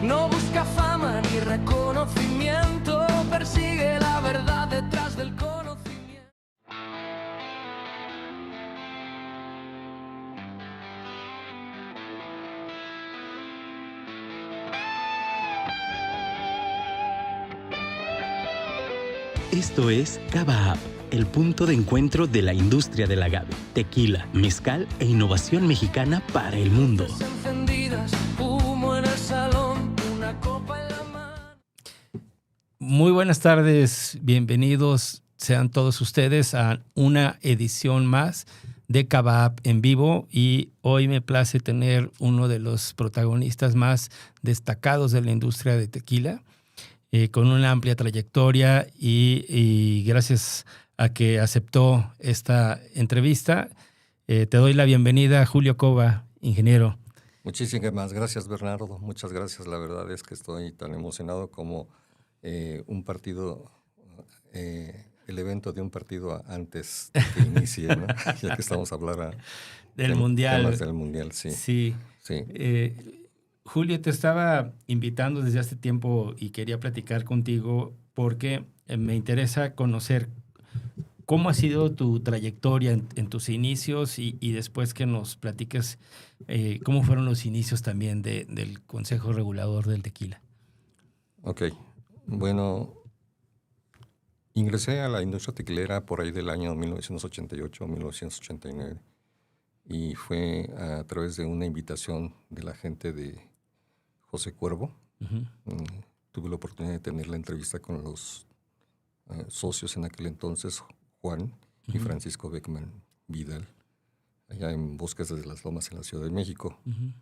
No busca fama ni reconocimiento, persigue la verdad detrás del conocimiento. Esto es Cava Up, el punto de encuentro de la industria del agave, tequila, mezcal e innovación mexicana para el mundo. Encendidas, humo en el salón, una copa en la mano. Muy buenas tardes, bienvenidos sean todos ustedes a una edición más de Cava Up en vivo, y hoy me place tener uno de los protagonistas más destacados de la industria de tequila, con una amplia trayectoria y gracias a que aceptó esta entrevista, te doy la bienvenida a Julio Cova, ingeniero. Muchísimas gracias, Bernardo. Muchas gracias. La verdad es que estoy tan emocionado como un partido, el evento de un partido antes de que inicie, ¿no? Ya que estamos a hablar del Mundial. Temas del Mundial, sí. Sí. Julio, te estaba invitando desde hace tiempo y quería platicar contigo porque me interesa conocer cómo ha sido tu trayectoria en tus inicios y después que nos platiques cómo fueron los inicios también del Consejo Regulador del Tequila. Ok, bueno, ingresé a la industria tequilera por ahí del año 1988 o 1989 y fue a través de una invitación de la gente de José Cuervo. Uh-huh. Tuve la oportunidad de tener la entrevista con los socios en aquel entonces, Juan uh-huh. y Francisco Beckman Vidal, allá en Bosques de las Lomas, en la Ciudad de México. Uh-huh.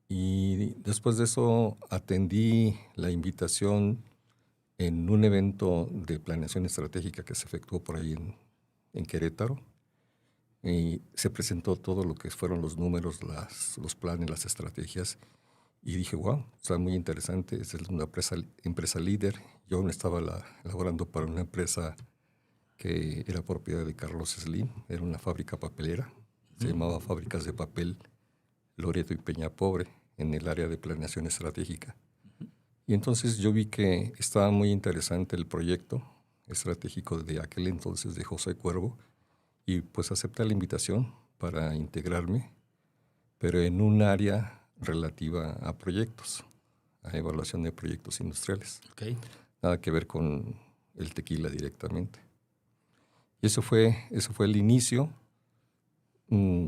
Y después de eso atendí la invitación en un evento de planeación estratégica que se efectuó por ahí en Querétaro. Y se presentó todo lo que fueron los números, los planes, las estrategias. Y dije, wow, está muy interesante, es una empresa líder. Yo aún estaba laborando para una empresa que era propiedad de Carlos Slim, era una fábrica papelera, se llamaba Fábricas de Papel Loreto y Peña Pobre, en el área de planeación estratégica. Y entonces yo vi que estaba muy interesante el proyecto estratégico de aquel entonces de José Cuervo, y pues acepté la invitación para integrarme, pero en un área relativa a proyectos, a evaluación de proyectos industriales. Okay. Nada que ver con el tequila directamente. Y eso fue el inicio.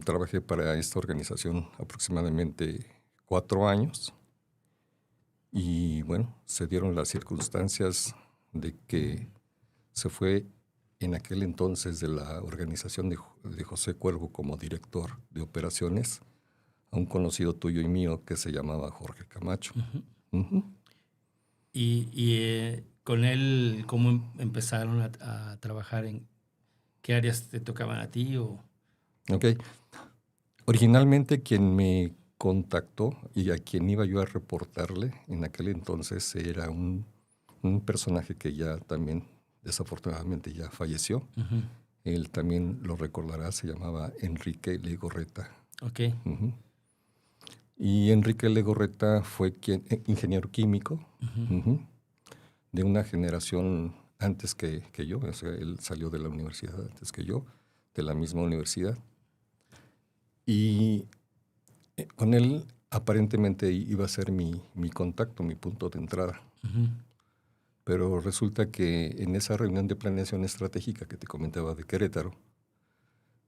Trabajé para esta organización aproximadamente 4 años. Y bueno, se dieron las circunstancias de que se fue en aquel entonces de la organización de José Cuervo como director de operaciones a un conocido tuyo y mío que se llamaba Jorge Camacho. Uh-huh. Uh-huh. Y con él, ¿cómo empezaron a trabajar? ¿En qué áreas te tocaban a ti? Ok. Originalmente quien me contactó y a quien iba yo a reportarle en aquel entonces era un personaje que ya también desafortunadamente ya falleció. Uh-huh. Él también lo recordará, se llamaba Enrique Legorreta. Ok. Uh-huh. Y Enrique Legorreta fue ingeniero químico, uh-huh. Uh-huh, de una generación antes que yo. O sea, él salió de la universidad antes que yo, de la misma universidad. Y con él aparentemente iba a ser mi contacto, mi punto de entrada. Uh-huh. Pero resulta que en esa reunión de planeación estratégica que te comentaba de Querétaro,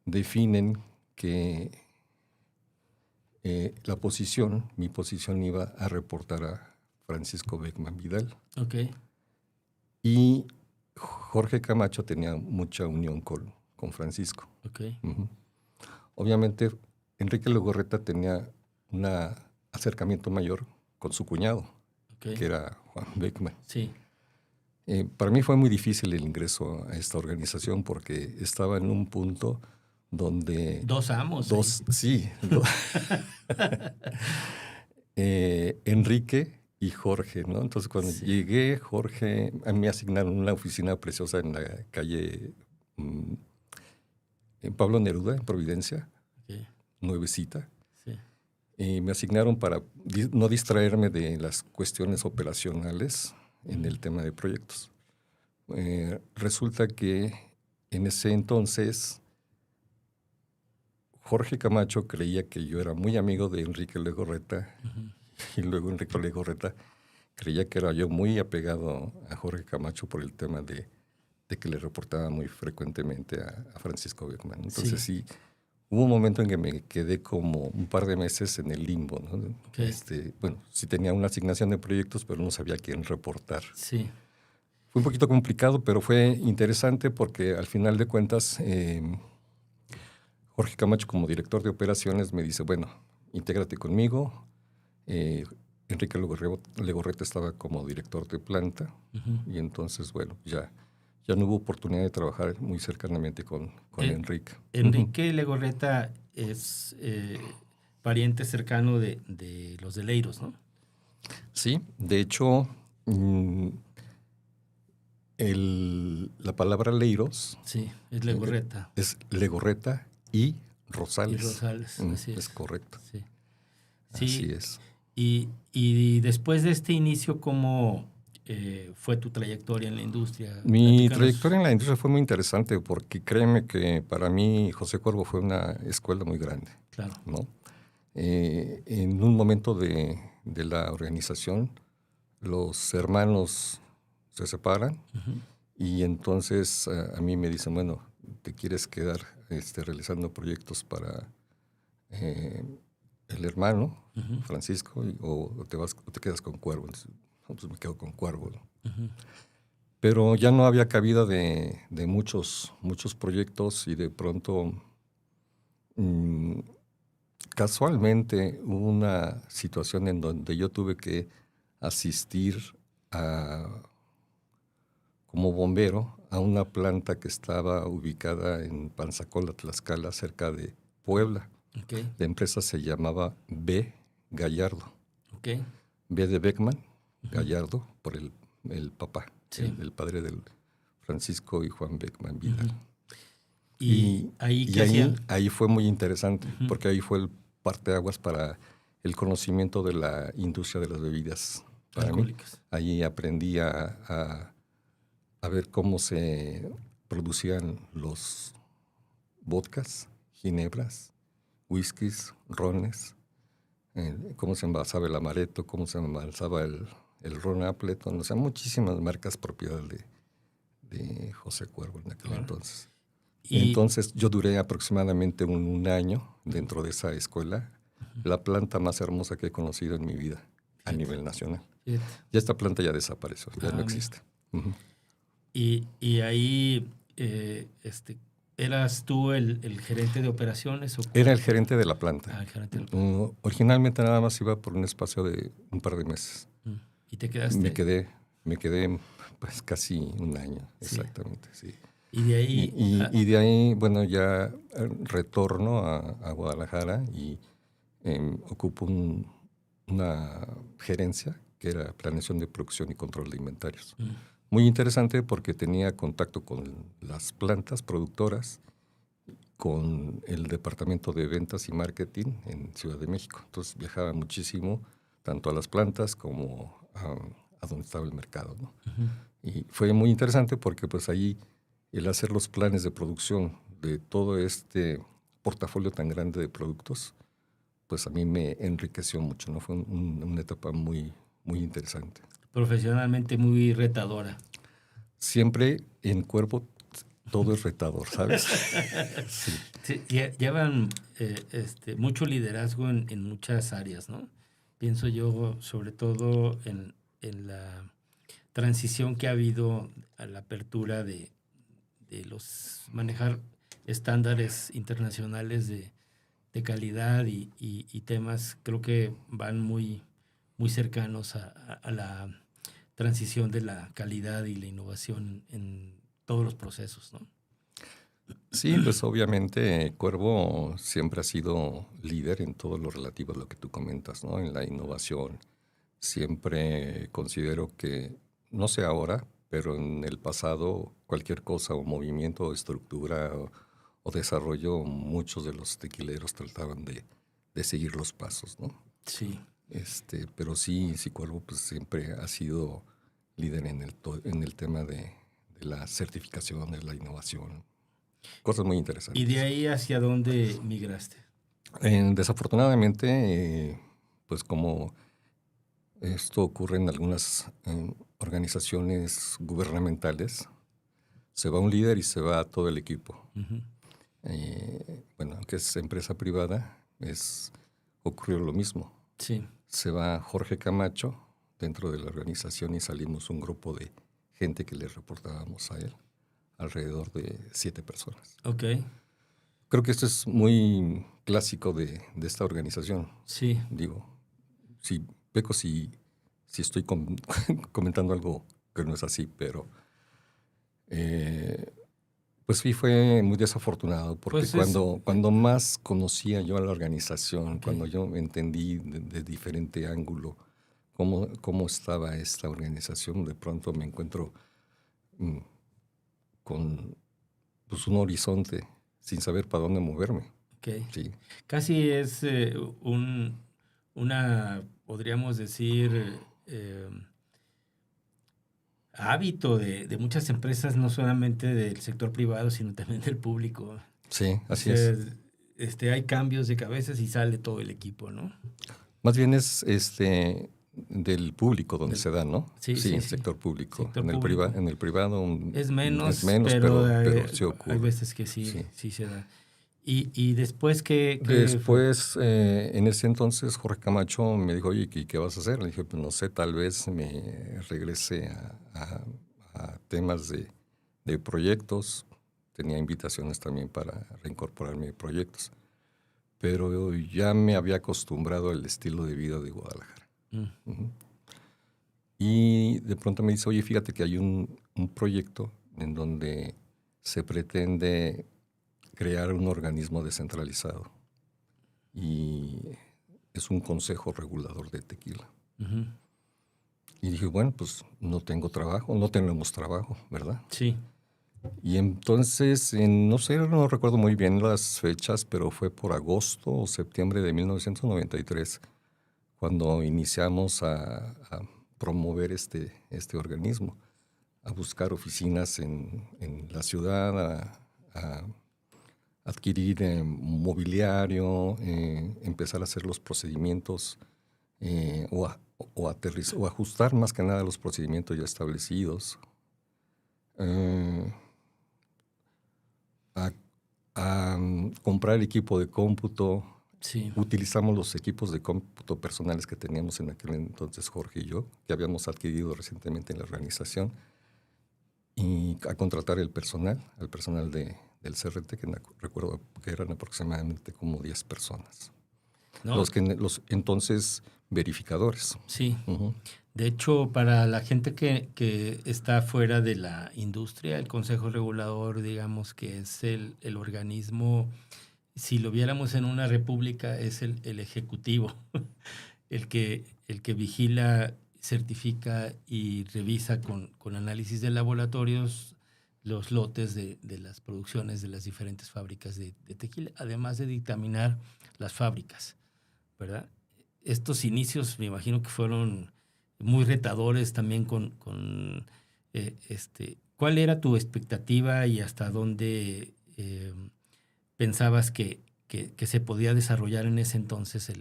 definen que mi posición iba a reportar a Francisco Beckman Vidal. Okay. Y Jorge Camacho tenía mucha unión con Francisco. Okay. Uh-huh. Obviamente, Enrique Legorreta tenía un acercamiento mayor con su cuñado, okay, que era Juan Beckman. Sí. Para mí fue muy difícil el ingreso a esta organización porque estaba en un punto donde... Dos amos. Sí. Enrique y Jorge, ¿no? Entonces cuando llegué, Jorge, a mí me asignaron una oficina preciosa en la calle en Pablo Neruda, en Providencia, okay, nuevecita. Sí. me asignaron para no distraerme de las cuestiones operacionales en el tema de proyectos. Resulta que en ese entonces Jorge Camacho creía que yo era muy amigo de Enrique Legorreta, y luego Enrique Legorreta creía que era yo muy apegado a Jorge Camacho por el tema de que le reportaba muy frecuentemente a Francisco Beckman. Entonces sí, hubo un momento en que me quedé como un par de meses en el limbo, ¿no? Okay. Bueno, sí tenía una asignación de proyectos, pero no sabía a quién reportar. Sí. Fue un poquito complicado, pero fue interesante porque al final de cuentas Jorge Camacho, como director de operaciones, me dice, bueno, intégrate conmigo. Enrique Legorreta estaba como director de planta, y entonces, bueno, ya no hubo oportunidad de trabajar muy cercanamente con Enrique. Enrique Legorreta es pariente cercano de los de Leiros, ¿no? Sí, de hecho, la palabra Leiros sí, es Legorreta. Es Legorreta y Rosales. Y Rosales, así es correcto. Sí. Así es. Y después de este inicio, ¿cómo fue tu trayectoria en la industria? Mi trayectoria en la industria fue muy interesante porque créeme que para mí José Cuervo fue una escuela muy grande. Claro. ¿No? En un momento de la organización, los hermanos se separan y entonces a mí me dicen, bueno, ¿te quieres quedar realizando proyectos para el hermano, Francisco, o te quedas con Cuervo? Entonces, no, pues me quedo con Cuervo, ¿no? Pero ya no había cabida de muchos proyectos y de pronto casualmente hubo una situación en donde yo tuve que asistir como bombero a una planta que estaba ubicada en Panzacola, Tlaxcala, cerca de Puebla. Okay. La empresa se llamaba B. Gallardo. Okay. B de Beckman, Gallardo, por el papá, sí. el padre del Francisco y Juan Beckman Vidal. ¿Y ahí fue muy interesante, porque ahí fue el parteaguas para el conocimiento de la industria de las bebidas para mí. Ahí aprendí a ver cómo se producían los vodkas, ginebras, whiskies, rones, cómo se envasaba el amaretto, cómo se envasaba el ron Appleton, o sea, muchísimas marcas propiedad de José Cuervo en aquel entonces. Entonces yo duré aproximadamente un año dentro de esa escuela, la planta más hermosa que he conocido en mi vida a nivel nacional. Ya esta planta ya desapareció, ya no existe. Y ahí, ¿eras tú el gerente de operaciones? ¿O era el gerente de la planta. El gerente de la planta. Originalmente nada más iba por un espacio de un par de meses. ¿Y te quedaste? Me quedé pues casi un año, exactamente, sí. Y de ahí... Y de ahí, bueno, ya retorno a Guadalajara y ocupo una gerencia que era planeación de producción y control de inventarios. Muy interesante porque tenía contacto con las plantas productoras, con el departamento de ventas y marketing en Ciudad de México. Entonces viajaba muchísimo, tanto a las plantas como a donde estaba el mercado, ¿no? Y fue muy interesante porque pues ahí el hacer los planes de producción de todo este portafolio tan grande de productos, pues a mí me enriqueció mucho, ¿no? Fue una etapa muy, muy interesante. Profesionalmente muy retadora. Siempre en Cuervo todo es retador, ¿sabes? Sí. Sí, llevan mucho liderazgo en muchas áreas, ¿no? Pienso yo sobre todo en la transición que ha habido a la apertura de manejar estándares internacionales de calidad y temas, creo que van muy, muy cercanos a la transición de la calidad y la innovación en todos los procesos, ¿no? Sí, pues obviamente Cuervo siempre ha sido líder en todo lo relativo a lo que tú comentas, ¿no? En la innovación. Siempre considero que, no sé ahora, pero en el pasado cualquier cosa o movimiento o estructura o desarrollo, muchos de los tequileros trataban de seguir los pasos, ¿no? Sí. Pero sí, Cuervo pues siempre ha sido líder en el tema de la certificación, de la innovación. Cosas muy interesantes. ¿Y de ahí hacia dónde migraste? Desafortunadamente, pues como esto ocurre en algunas organizaciones gubernamentales, se va un líder y se va todo el equipo. Uh-huh. Bueno, aunque es empresa privada, ocurrió lo mismo. Sí. Se va Jorge Camacho dentro de la organización y salimos un grupo de gente que le reportábamos a él, alrededor de 7 personas. Ok. Creo que esto es muy clásico de esta organización. Sí. Digo, si peco si estoy comentando algo que no es así, pero pues sí fue muy desafortunado porque Pues cuando más conocía yo a la organización, Okay. cuando yo entendí de diferente ángulo cómo estaba esta organización, de pronto me encuentro con pues, un horizonte sin saber para dónde moverme. Okay. Sí. Casi es una, podríamos decir, hábito de muchas empresas, no solamente del sector privado, sino también del público. Sí, así O sea, es. Hay cambios de cabezas y sale todo el equipo, ¿no? Más bien es del público donde se da, ¿no? Sí, el sector público. Sector en el privado es menos, pero sí ocurre. Hay veces que sí se da. Y después Después, en ese entonces, Jorge Camacho me dijo, oye, ¿qué vas a hacer? Le dije, pues no sé, tal vez me regrese a temas de proyectos. Tenía invitaciones también para reincorporarme a proyectos. Pero ya me había acostumbrado al estilo de vida de Guadalajara. Uh-huh. Y de pronto me dice, oye, fíjate que hay un proyecto en donde se pretende crear un organismo descentralizado y es un consejo regulador de tequila. Uh-huh. Y dije, bueno, pues no tenemos trabajo, ¿verdad? Sí. Y entonces, no recuerdo muy bien las fechas, pero fue por agosto o septiembre de 1993 cuando iniciamos a promover este organismo, a buscar oficinas en la ciudad, a adquirir mobiliario, empezar a hacer los procedimientos o ajustar más que nada los procedimientos ya establecidos. A comprar equipo de cómputo. Sí. Utilizamos los equipos de cómputo personales que teníamos en aquel entonces Jorge y yo, que habíamos adquirido recientemente en la organización, y a contratar el personal del CRT, que recuerdo que eran aproximadamente como 10 personas. ¿No? Los entonces verificadores. Sí. Uh-huh. De hecho, para la gente que está fuera de la industria, el Consejo Regulador, digamos que es el organismo, si lo viéramos en una república, es el ejecutivo, el que vigila, certifica y revisa con análisis de laboratorios los lotes de las producciones de las diferentes fábricas de tequila, además de dictaminar las fábricas, ¿verdad? Estos inicios me imagino que fueron muy retadores también ¿cuál era tu expectativa y hasta dónde pensabas que se podía desarrollar en ese entonces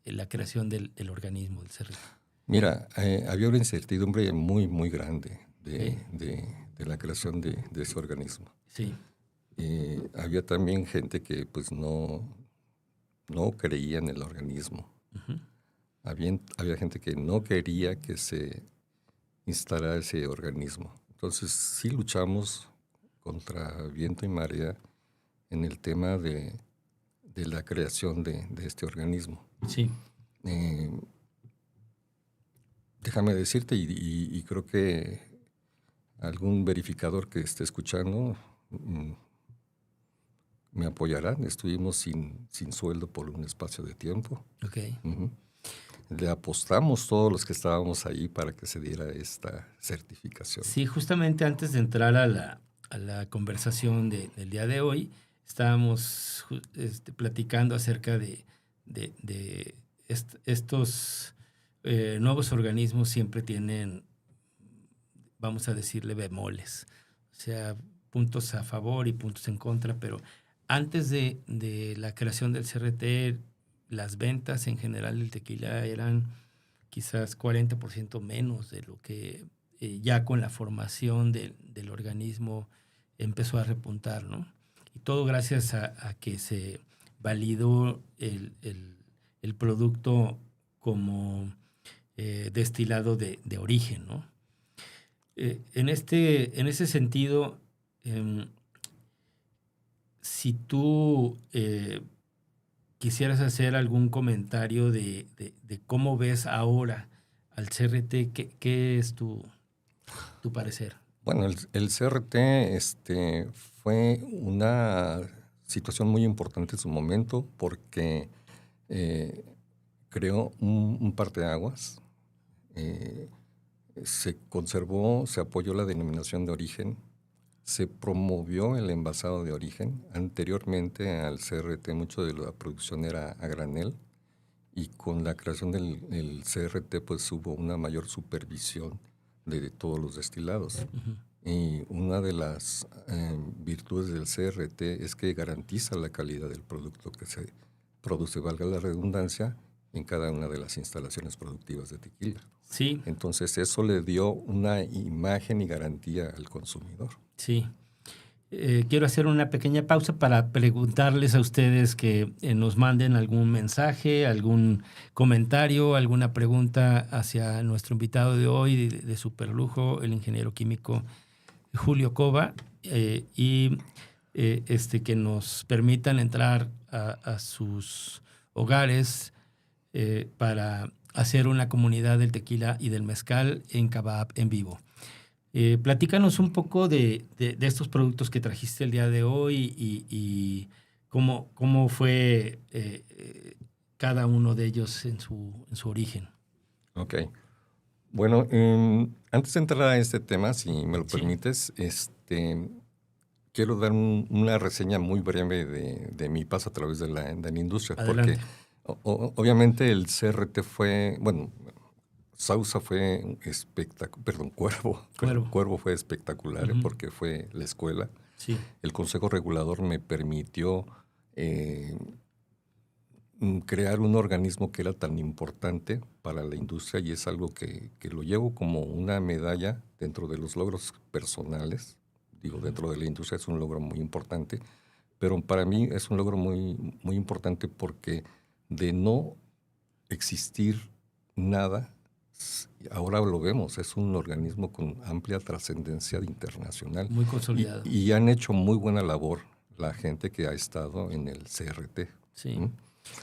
la creación del organismo, del CRT? Mira, había una incertidumbre muy, muy grande de la creación de ese organismo. Sí. Había también gente que pues no creía en el organismo. Uh-huh. Había gente que no quería que se instalara ese organismo. Entonces sí luchamos contra viento y marea en el tema de la creación de este organismo. Sí. Déjame decirte, y creo que algún verificador que esté escuchando me apoyará. Estuvimos sin sueldo por un espacio de tiempo. Okay. Uh-huh. Le apostamos todos los que estábamos ahí para que se diera esta certificación. Sí, justamente antes de entrar a la conversación del día de hoy, estábamos platicando acerca de estos nuevos organismos siempre tienen, vamos a decirle, bemoles. O sea, puntos a favor y puntos en contra, pero antes de la creación del CRT, las ventas en general del tequila eran quizás 40% menos de lo que ya con la formación del organismo empezó a repuntar, ¿no? Y todo gracias a que se validó el producto como destilado de origen, ¿no? En ese sentido, si tú quisieras hacer algún comentario de cómo ves ahora al CRT, ¿qué es tu parecer? Bueno, el CRT fue una situación muy importante en su momento porque creó un parteaguas. Se conservó, se apoyó la denominación de origen, se promovió el envasado de origen. Anteriormente al CRT mucho de la producción era a granel y con la creación del CRT pues hubo una mayor supervisión de todos los destilados. Uh-huh. Y una de las virtudes del CRT es que garantiza la calidad del producto que se produce, valga la redundancia, en cada una de las instalaciones productivas de tequila. Sí. Entonces eso le dio una imagen y garantía al consumidor. Sí. Quiero hacer una pequeña pausa para preguntarles a ustedes que nos manden algún mensaje, algún comentario, alguna pregunta hacia nuestro invitado de hoy, de superlujo, el ingeniero químico Julio Cova, y que nos permitan entrar a sus hogares para hacer una comunidad del tequila y del mezcal en Cava App en vivo. Platícanos un poco de estos productos que trajiste el día de hoy y cómo fue cada uno de ellos en su origen. Ok. Bueno, antes de entrar a este tema, si me lo permites, quiero dar una reseña muy breve de mi paso a través de la industria. Adelante. Porque obviamente el CRT fue, bueno, Sauza fue espectacular, Cuervo fue espectacular, uh-huh, porque fue la escuela. Sí. El Consejo Regulador me permitió crear un organismo que era tan importante para la industria y es algo que lo llevo como una medalla dentro de los logros personales. Digo, dentro de la industria es un logro muy importante, pero para mí es un logro muy, muy importante porque de no existir nada, ahora lo vemos, es un organismo con amplia trascendencia internacional. Muy consolidado. Y han hecho muy buena labor la gente que ha estado en el CRT. Sí. ¿Mm?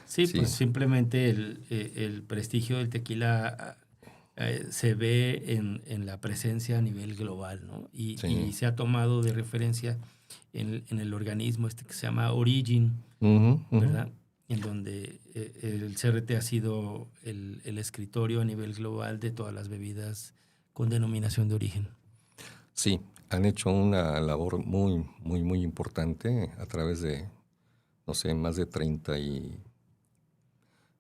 Sí, pues simplemente el prestigio del tequila se ve en la presencia a nivel global, ¿no? Y se ha tomado de referencia en el organismo que se llama Origin, uh-huh, ¿verdad? Uh-huh. En donde el CRT ha sido el escritorio a nivel global de todas las bebidas con denominación de origen. Sí, han hecho una labor muy, muy, muy importante a través de, no sé, más de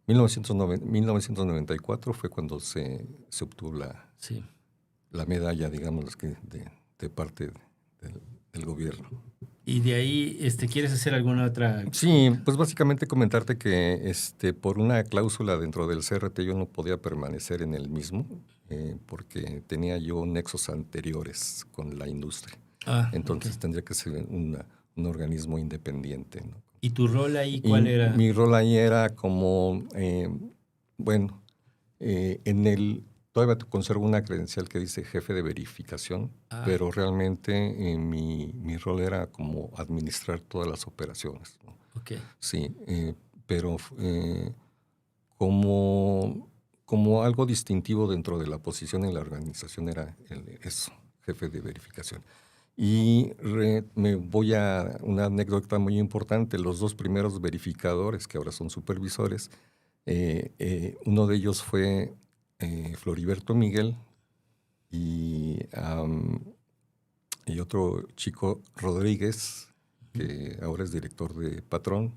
1994 fue cuando se obtuvo la medalla, digamos, de parte del gobierno. Y de ahí, ¿quieres hacer alguna otra? Sí, pues básicamente comentarte que por una cláusula dentro del CRT yo no podía permanecer en el mismo porque tenía yo nexos anteriores con la industria. Entonces tendría que ser un organismo independiente, ¿no? ¿Y tu rol ahí cuál era? Mi rol ahí era como, todavía conservo una credencial que dice jefe de verificación, pero realmente mi rol era como administrar todas las operaciones, ¿no? Okay. Sí, pero como algo distintivo dentro de la posición en la organización era eso, jefe de verificación. Y me voy a una anécdota muy importante. Los dos primeros verificadores, que ahora son supervisores, uno de ellos fue Floriberto Miguel y otro chico Rodríguez, que ahora es director de Patrón,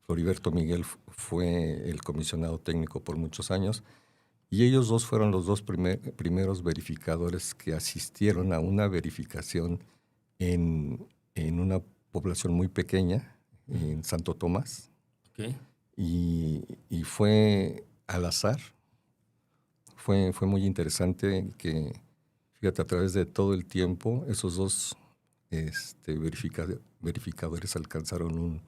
Floriberto Miguel fue el comisionado técnico por muchos años, y ellos dos fueron los dos primeros verificadores que asistieron a una verificación en una población muy pequeña, en Santo Tomás. Okay. Y fue al azar. Fue muy interesante que, fíjate, a través de todo el tiempo, esos dos verificadores alcanzaron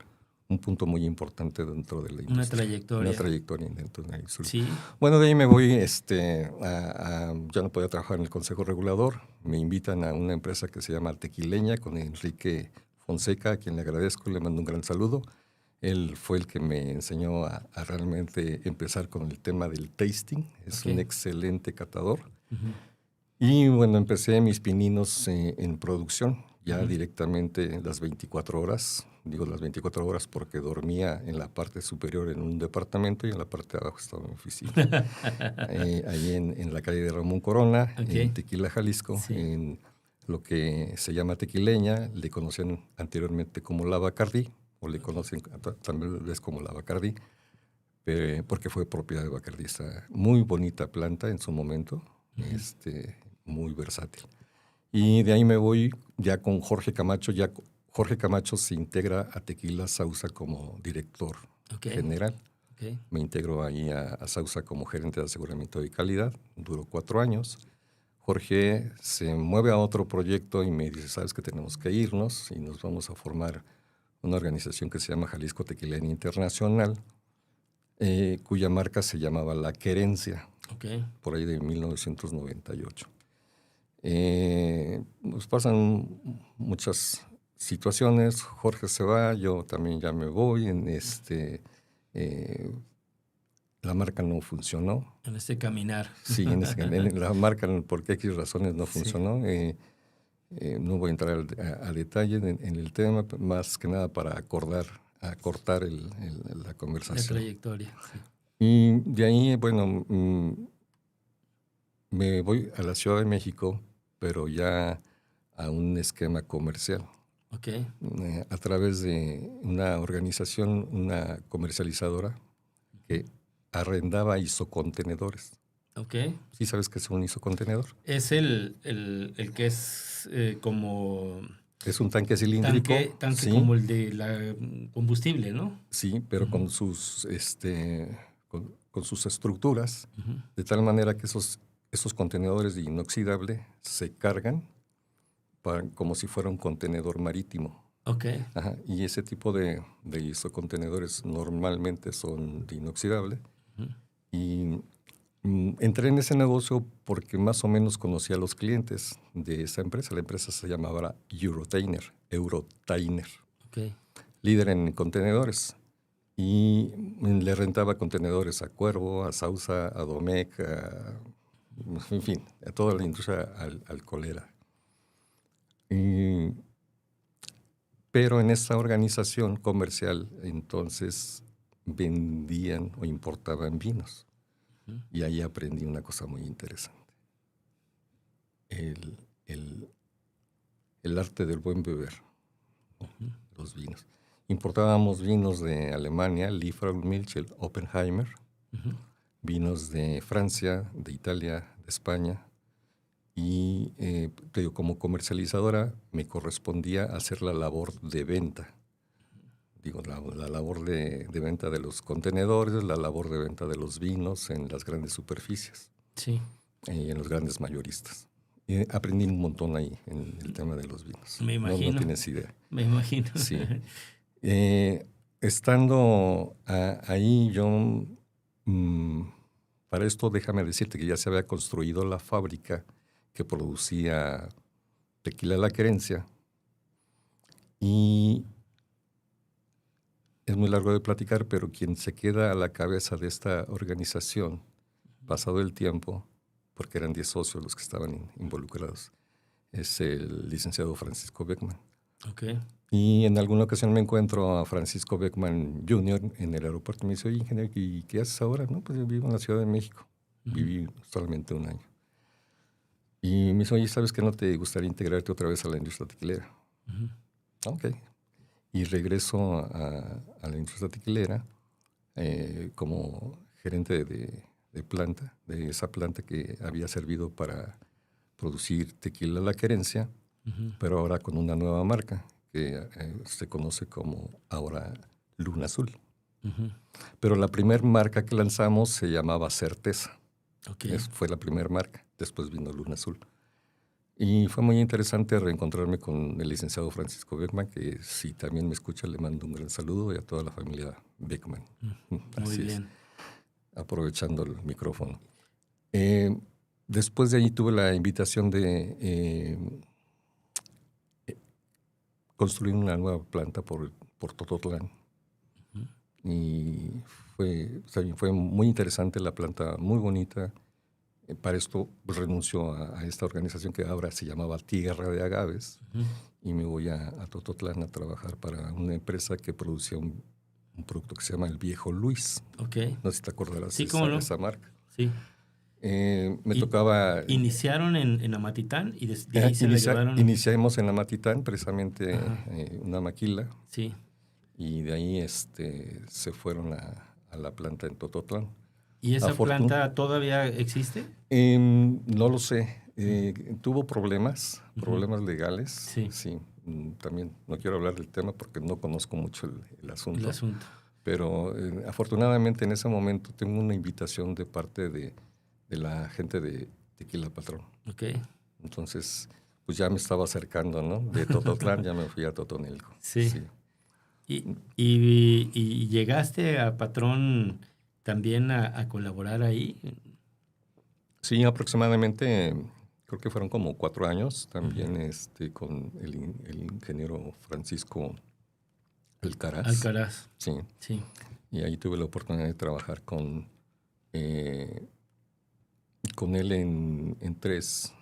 un punto muy importante dentro de la industria. Una trayectoria dentro de la industria. Sí. Bueno, de ahí me voy, ya no podía trabajar en el Consejo Regulador. Me invitan a una empresa que se llama Tequileña, con Enrique Fonseca, a quien le agradezco, le mando un gran saludo. Él fue el que me enseñó a realmente empezar con el tema del tasting. Es un excelente catador. Y bueno, empecé mis pininos en producción, ya directamente las 24 horas. Digo las 24 horas porque dormía en la parte superior en un departamento y en la parte de abajo estaba en mi oficina. Ahí en la calle de Ramón Corona, en Tequila, Jalisco, en lo que se llama Tequileña. Le conocían anteriormente como La Bacardí, o le conocen también como La Bacardí, porque fue propiedad de Bacardí. Esta muy bonita planta en su momento, muy versátil. Y de ahí me voy ya con Jorge Camacho. Ya Jorge Camacho se integra a Tequila Sauza como director general. Me integro ahí a Sauza como gerente de aseguramiento de calidad. Duró 4 años. Jorge se mueve a otro proyecto y me dice, sabes que tenemos que irnos y nos vamos a formar una organización que se llama Jalisco Tequilera Internacional, cuya marca se llamaba La Querencia, por ahí de 1998. Nos pasan muchas situaciones. Jorge se va, yo también ya me voy. La marca no funcionó. En este caminar. Sí, la marca por X razones no funcionó. No voy a entrar a detalle en el tema, más que nada para acortar la conversación. La trayectoria. Sí. Y de ahí, bueno, me voy a la Ciudad de México, pero ya a un esquema comercial. A través de una organización, una comercializadora que arrendaba isocontenedores. ¿Sí sabes qué es un isocontenedor? Es el que es como... Es un tanque cilíndrico. Tanque ¿sí? Como el de la combustible, ¿no? Sí, pero con sus estructuras, de tal manera que esos contenedores de inoxidable se cargan como si fuera un contenedor marítimo. Ajá, y ese tipo de isocontenedores normalmente son de inoxidable. Y entré en ese negocio porque más o menos conocía a los clientes de esa empresa. La empresa se llamaba Eurotainer. Líder en contenedores. Y le rentaba contenedores a Cuervo, a Sauza, a Domecq, en fin, a toda la industria alcoholera. Pero en esta organización comercial entonces vendían o importaban vinos. Y ahí aprendí una cosa muy interesante. El arte del buen beber, los vinos. Importábamos vinos de Alemania, Lieferung-Milch, el Oppenheimer, vinos de Francia, de Italia, de España. Y como comercializadora me correspondía hacer la labor de venta. La labor de venta de los contenedores, la labor de venta de los vinos en las grandes superficies. Sí. Y en los grandes mayoristas. Y aprendí un montón ahí en el tema de los vinos. Me imagino. No tienes idea. Me imagino. Sí. Estando ahí yo, para esto déjame decirte que ya se había construido la fábrica que producía Tequila La Querencia. Y es muy largo de platicar, pero quien se queda a la cabeza de esta organización, pasado el tiempo, porque eran 10 socios los que estaban involucrados, es el licenciado Francisco Beckman. Y en alguna ocasión me encuentro a Francisco Beckman Jr. en el aeropuerto y me dice, oye, ingeniero, ¿y qué haces ahora? No, pues yo vivo en la Ciudad de México. Viví solamente 1 año. Y me dice, oye, ¿sabes que no te gustaría integrarte otra vez a la industria tequilera? Ok. y regreso a la industria tequilera como gerente de planta, de esa planta que había servido para producir tequila La Querencia, pero ahora con una nueva marca que se conoce como ahora Luna Azul. Pero la primera marca que lanzamos se llamaba Certeza. Okay. Fue la primera marca. Después vino Luna Azul. Y fue muy interesante reencontrarme con el licenciado Francisco Beckman, que si también me escucha le mando un gran saludo, y a toda la familia Beckman. Muy bien. Aprovechando el micrófono. Después de ahí tuve la invitación de construir una nueva planta por Tototlán. Y fue muy interesante la planta, muy bonita. Para esto renuncio a esta organización que ahora se llamaba Tierra de Agaves y me voy a Tototlán a trabajar para una empresa que producía un producto que se llama El Viejo Luis. Okay. No sé si te acordarás Sí, de esa marca. Sí. Me tocaba... ¿Iniciaron en Amatitán y de ahí se la llevaron? Iniciamos en Amatitán, precisamente una maquila. Sí. Y de ahí se fueron a la planta en Tototlán. ¿Y esa planta todavía existe? No lo sé. Tuvo problemas legales. Sí. También no quiero hablar del tema porque no conozco mucho el asunto. El asunto. Pero afortunadamente en ese momento tengo una invitación de parte de la gente de Tequila Patrón. Okay. Entonces, pues ya me estaba acercando, ¿no? De Tototlán ya me fui a Totonilco. Sí. ¿Y llegaste a Patrón también a colaborar ahí? Sí, aproximadamente, creo que fueron como 4 años, también con el ingeniero Francisco Alcaraz. Alcaraz. Sí. Y ahí tuve la oportunidad de trabajar con él en tres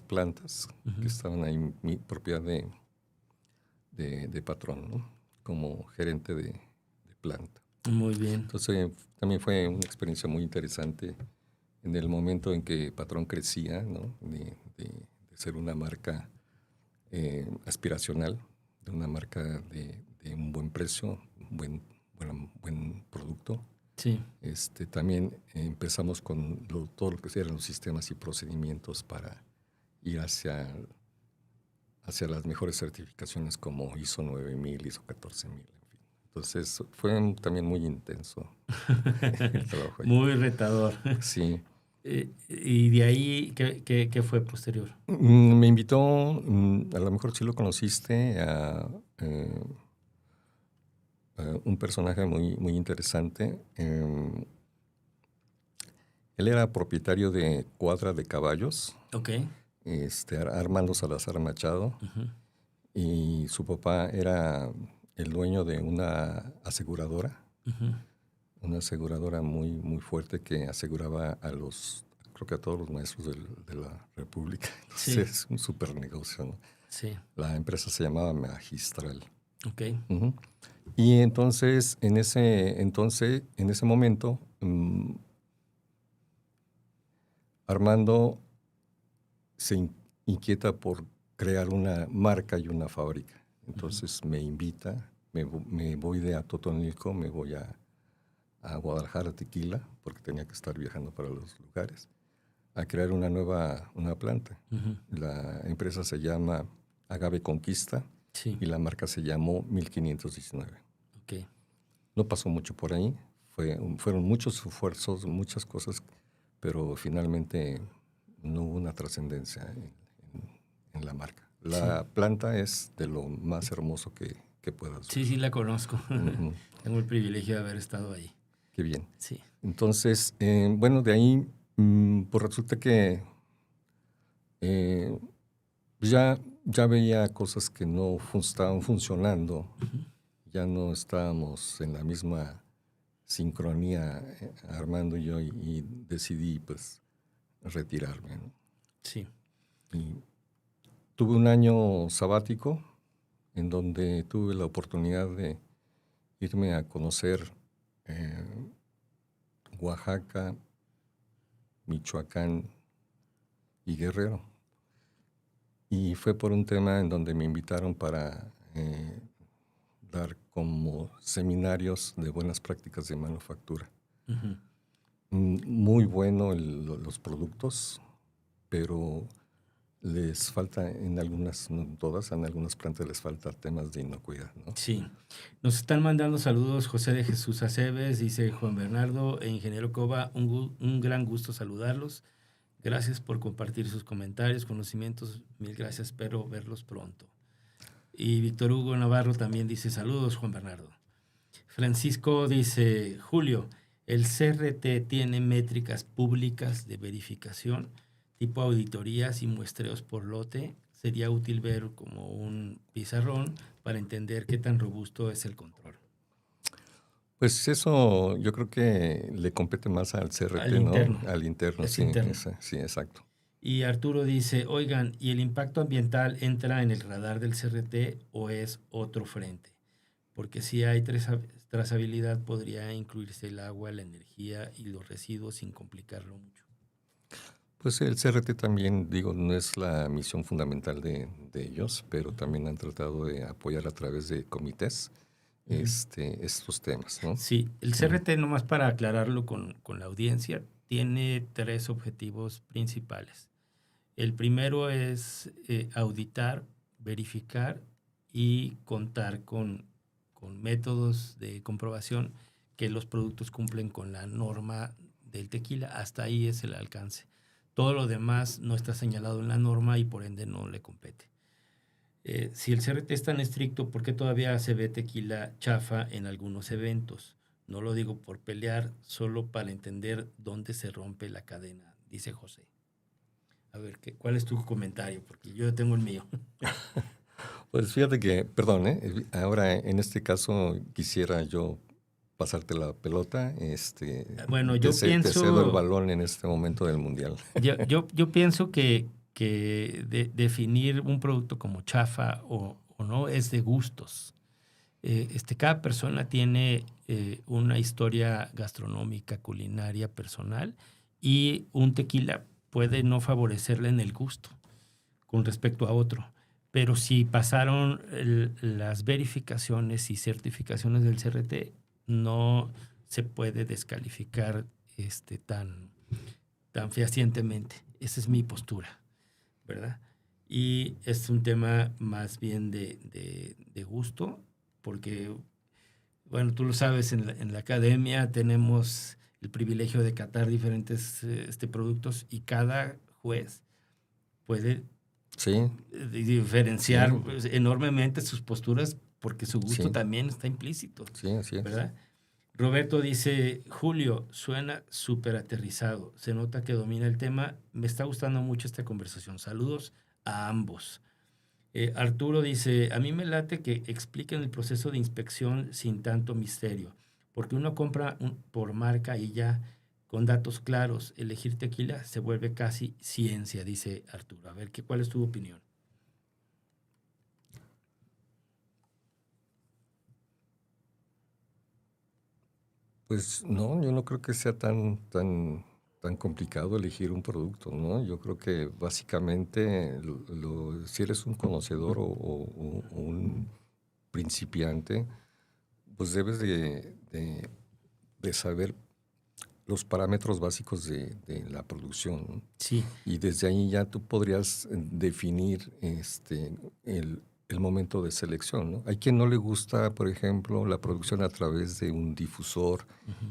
plantas que estaban ahí, mi propiedad de Patrón, ¿no? Como gerente de planta. Muy bien. Entonces también fue una experiencia muy interesante en el momento en que Patrón crecía, ¿no? De ser una marca aspiracional, de una marca de un buen precio, buen producto. Sí. También empezamos con todo lo que eran los sistemas y procedimientos para ir hacia las mejores certificaciones como ISO 9000, ISO 14000, en fin. Entonces fue también muy intenso el trabajo ahí. Muy retador. Sí. ¿Y de ahí qué fue posterior? Me invitó, a lo mejor sí lo conociste, a un personaje muy, muy interesante. Él era propietario de Cuadra de Caballos. Okay. Armando Salazar Machado. Y su papá era el dueño de una aseguradora. Una aseguradora muy, muy fuerte que aseguraba creo que a todos los maestros de la República. Entonces es un súper negocio, ¿no? Sí. La empresa se llamaba Magistral. Okay. Y entonces, en ese momento, Armando se inquieta por crear una marca y una fábrica. Entonces me invita, me voy de Totonilco, me voy a Guadalajara, Tequila, porque tenía que estar viajando para los lugares, a crear una nueva planta. La empresa se llama Agave Conquista y la marca se llamó 1519. Okay. No pasó mucho por ahí, fueron muchos esfuerzos, muchas cosas, pero finalmente no hubo una trascendencia en la marca. La planta es de lo más hermoso que puedas ver. Sí, la conozco. Tengo el privilegio de haber estado ahí. Qué bien. Sí. Entonces, bueno, de ahí, pues resulta que ya veía cosas que no estaban funcionando. Ya no estábamos en la misma sincronía, Armando y yo, y decidí, pues, retirarme, ¿no? Sí. Y tuve un año sabático en donde tuve la oportunidad de irme a conocer Oaxaca, Michoacán y Guerrero. Y fue por un tema en donde me invitaron para dar como seminarios de buenas prácticas de manufactura. Ujú. Muy bueno los productos, pero les falta en algunas, no en todas, en algunas plantas les falta temas de inocuidad, ¿no? Sí. Nos están mandando saludos José de Jesús Aceves, dice Juan Bernardo e Ingeniero Cova, un gran gusto saludarlos. Gracias por compartir sus comentarios, conocimientos, mil gracias, espero verlos pronto. Y Víctor Hugo Navarro también dice saludos, Juan Bernardo. Francisco dice, Julio, ¿el CRT tiene métricas públicas de verificación, tipo auditorías y muestreos por lote? Sería útil ver como un pizarrón para entender qué tan robusto es el control. Pues eso yo creo que le compete más al CRT, Al interno. ¿no? Al interno, Es sí, interno. sí, exacto. Y Arturo dice, oigan, ¿y el impacto ambiental entra en el radar del CRT o es otro frente? Porque si hay trazabilidad podría incluirse el agua, la energía y los residuos sin complicarlo mucho. Pues el CRT también, digo, no es la misión fundamental de ellos, pero también han tratado de apoyar a través de comités estos temas, ¿no? Sí, el CRT, nomás para aclararlo con la audiencia, tiene 3 objetivos principales. El primero es auditar, verificar y contar con métodos de comprobación que los productos cumplen con la norma del tequila. Hasta ahí es el alcance. Todo lo demás no está señalado en la norma y por ende no le compete. Si el CRT es tan estricto, ¿por qué todavía se ve tequila chafa en algunos eventos? No lo digo por pelear, solo para entender dónde se rompe la cadena, dice José. A ver, ¿cuál es tu comentario? Porque yo tengo el mío. Pues fíjate que, perdón, ahora en este caso quisiera yo pasarte la pelota. Bueno, yo te pienso... cedo el balón en este momento del Mundial. Yo pienso que definir un producto como chafa o no es de gustos. Cada persona tiene una historia gastronómica, culinaria, personal, y un tequila puede no favorecerle en el gusto con respecto a otro. Pero si pasaron las verificaciones y certificaciones del CRT, no se puede descalificar tan fehacientemente. Esa es mi postura, ¿verdad? Y es un tema más bien de gusto, porque, bueno, tú lo sabes, en la academia tenemos el privilegio de catar diferentes productos y cada juez puede diferenciar enormemente sus posturas porque su gusto también está implícito. Sí, así es. ¿Verdad? Roberto dice, Julio, suena súper aterrizado. Se nota que domina el tema. Me está gustando mucho esta conversación. Saludos a ambos. Arturo dice, a mí me late que expliquen el proceso de inspección sin tanto misterio, porque uno compra por marca y ya, con datos claros, elegir tequila se vuelve casi ciencia, dice Arturo. A ver, ¿cuál es tu opinión? Pues no, yo no creo que sea tan complicado elegir un producto, ¿no? Yo creo que básicamente si eres un conocedor o un principiante, pues debes de saber los parámetros básicos de la producción, ¿no? Sí. Y desde ahí ya tú podrías definir el momento de selección, ¿no? Hay quien no le gusta, por ejemplo, la producción a través de un difusor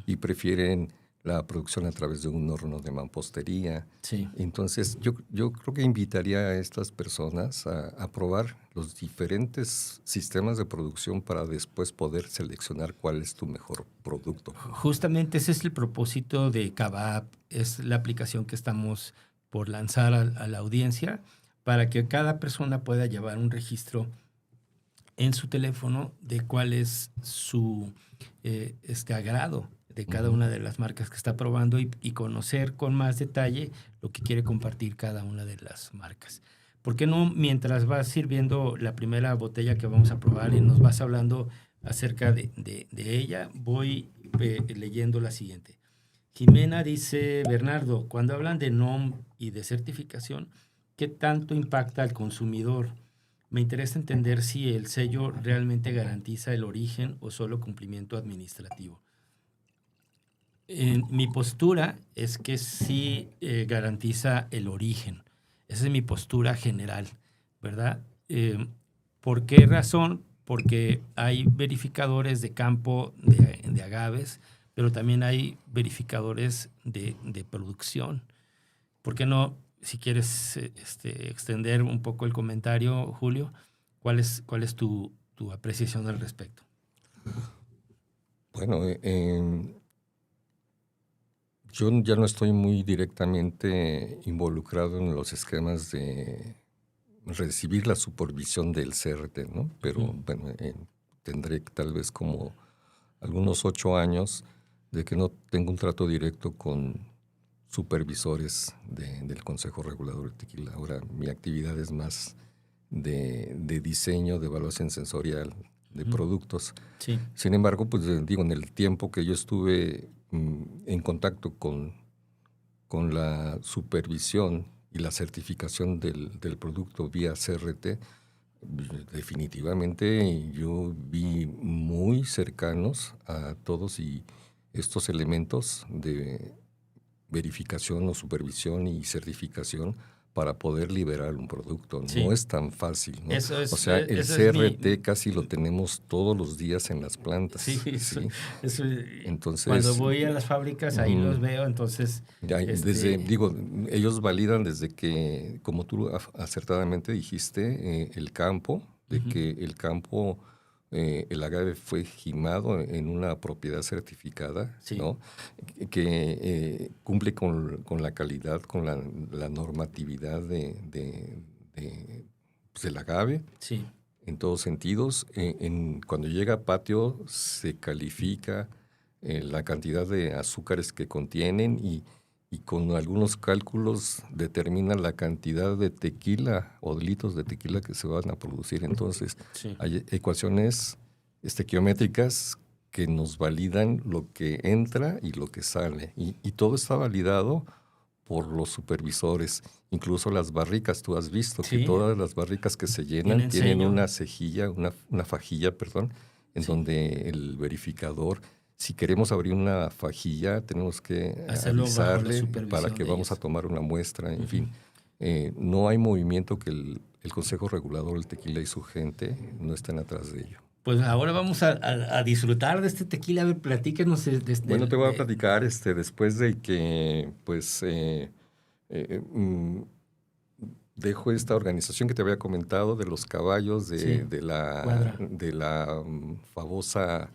y prefieren la producción a través de un horno de mampostería. Sí. Entonces, yo creo que invitaría a estas personas a probar los diferentes sistemas de producción para después poder seleccionar cuál es tu mejor producto. Justamente ese es el propósito de Cava App. Es la aplicación que estamos por lanzar a la audiencia para que cada persona pueda llevar un registro en su teléfono de cuál es su agrado de cada una de las marcas que está probando y conocer con más detalle lo que quiere compartir cada una de las marcas. ¿Por qué no, mientras vas sirviendo la primera botella que vamos a probar y nos vas hablando acerca de ella, voy leyendo la siguiente? Jimena dice, Bernardo, cuando hablan de NOM y de certificación, ¿qué tanto impacta al consumidor? me interesa entender si el sello realmente garantiza el origen o solo cumplimiento administrativo. Mi postura es que sí garantiza el origen. Esa es mi postura general, ¿verdad? ¿Por qué razón? Porque hay verificadores de campo de agaves, pero también hay verificadores de producción. ¿Por qué no, si quieres extender un poco el comentario, Julio, cuál es tu apreciación al respecto? Bueno, yo ya no estoy muy directamente involucrado en los esquemas de recibir la supervisión del CRT, ¿no? Pero bueno, tendré tal vez como algunos 8 años de que no tengo un trato directo con supervisores del Consejo Regulador de Tequila. Ahora mi actividad es más de diseño, de evaluación sensorial, de productos. Sí. Sin embargo, pues digo, en el tiempo que yo estuve en contacto con la supervisión y la certificación del producto vía CRT, definitivamente yo vi muy cercanos a todos y estos elementos de verificación o supervisión y certificación para poder liberar un producto. Sí. No es tan fácil, ¿no? Eso es, o sea, el CRT casi lo tenemos todos los días en las plantas. Sí, eso, entonces, cuando voy a las fábricas, ahí los veo, entonces... ellos validan desde que, como tú acertadamente dijiste, el campo, de que el campo, el agave fue gimado en una propiedad certificada, sí, ¿no? Que cumple con la calidad, con la normatividad del agave, sí, en todos sentidos. Cuando llega a patio se califica la cantidad de azúcares que contienen y con algunos cálculos determinan la cantidad de tequila o de litros de tequila que se van a producir. Entonces, sí, hay ecuaciones estequiométricas que nos validan lo que entra y lo que sale. Y todo está validado por los supervisores. Incluso las barricas, tú has visto que todas las barricas que se llenan tienen una cejilla, una fajilla, en donde el verificador, si queremos abrir una fajilla, tenemos que avisarle para que vamos a tomar una muestra, en fin. No hay movimiento que el Consejo Regulador del Tequila y su gente no estén atrás de ello. Pues ahora vamos a disfrutar de este tequila. A ver, platícanos. Bueno, te voy a platicar después de que, pues, dejo esta organización que te había comentado de los caballos, de la famosa